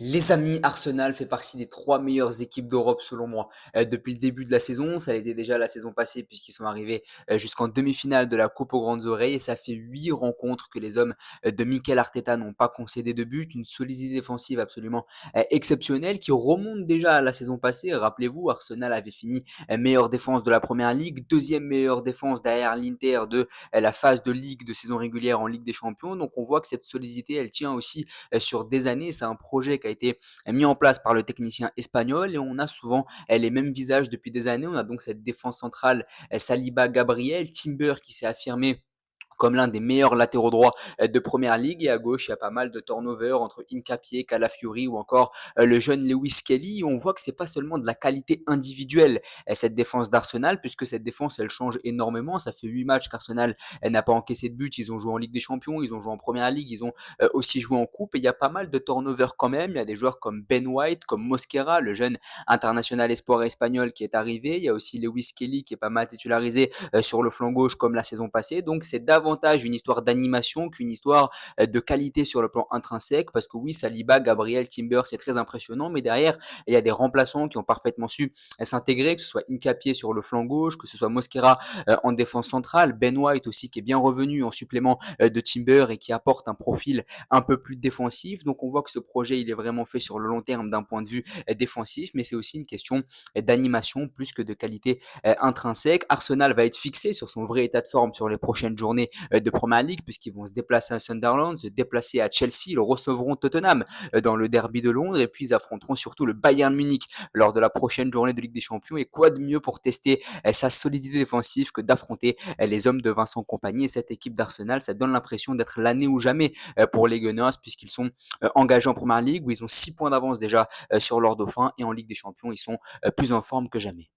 Les amis, Arsenal fait partie des 3 meilleures équipes d'Europe selon moi. Depuis le début de la saison, ça l'était déjà la saison passée puisqu'ils sont arrivés, jusqu'en demi-finale de la coupe aux grandes oreilles et ça fait 8 rencontres que les hommes, de Mikel Arteta n'ont pas concédé de but. Une solidité défensive absolument, exceptionnelle qui remonte déjà à la saison passée. Rappelez-vous, Arsenal avait fini, meilleure défense de la Première Ligue, 2e meilleure défense derrière l'Inter de, la phase de ligue de saison régulière en Ligue des Champions. Donc on voit que cette solidité, elle tient aussi sur des années. C'est un projet qui a été mis en place par le technicien espagnol et on a souvent les mêmes visages depuis des années. On a donc cette défense centrale Saliba, Gabriel, Timber qui s'est affirmé comme l'un des meilleurs latéraux droits de première ligue. Et à gauche, il y a pas mal de turnover entre Hincapié, Calafiori ou encore le jeune Lewis Kelly. On voit que c'est pas seulement de la qualité individuelle, cette défense d'Arsenal, puisque cette défense, elle change énormément. Ça fait 8 matchs qu'Arsenal n'a pas encaissé de but. Ils ont joué en Ligue des Champions, ils ont joué en Première Ligue, ils ont aussi joué en Coupe. Et il y a pas mal de turnover quand même. Il y a des joueurs comme Ben White, comme Mosquera, le jeune international espoir espagnol qui est arrivé. Il y a aussi Lewis Kelly qui est pas mal titularisé sur le flanc gauche comme la saison passée. Donc c'est davantage une histoire d'animation qu'une histoire de qualité sur le plan intrinsèque, parce que oui, Saliba, Gabriel, Timber, c'est très impressionnant, mais derrière, il y a des remplaçants qui ont parfaitement su s'intégrer, que ce soit Hincapié sur le flanc gauche, que ce soit Mosquera en défense centrale, Ben White aussi qui est bien revenu en supplément de Timber et qui apporte un profil un peu plus défensif. Donc on voit que ce projet, il est vraiment fait sur le long terme d'un point de vue défensif, mais c'est aussi une question d'animation plus que de qualité intrinsèque. Arsenal va être fixé sur son vrai état de forme sur les prochaines journées de Premier League puisqu'ils vont se déplacer à Sunderland, se déplacer à Chelsea, ils recevront Tottenham dans le derby de Londres et puis ils affronteront surtout le Bayern Munich lors de la prochaine journée de Ligue des Champions. Et quoi de mieux pour tester sa solidité défensive que d'affronter les hommes de Vincent Kompany. Et cette équipe d'Arsenal, ça donne l'impression d'être l'année ou jamais pour les Gunners puisqu'ils sont engagés en Première Ligue où ils ont 6 points d'avance déjà sur leurs dauphins et en Ligue des Champions, ils sont plus en forme que jamais.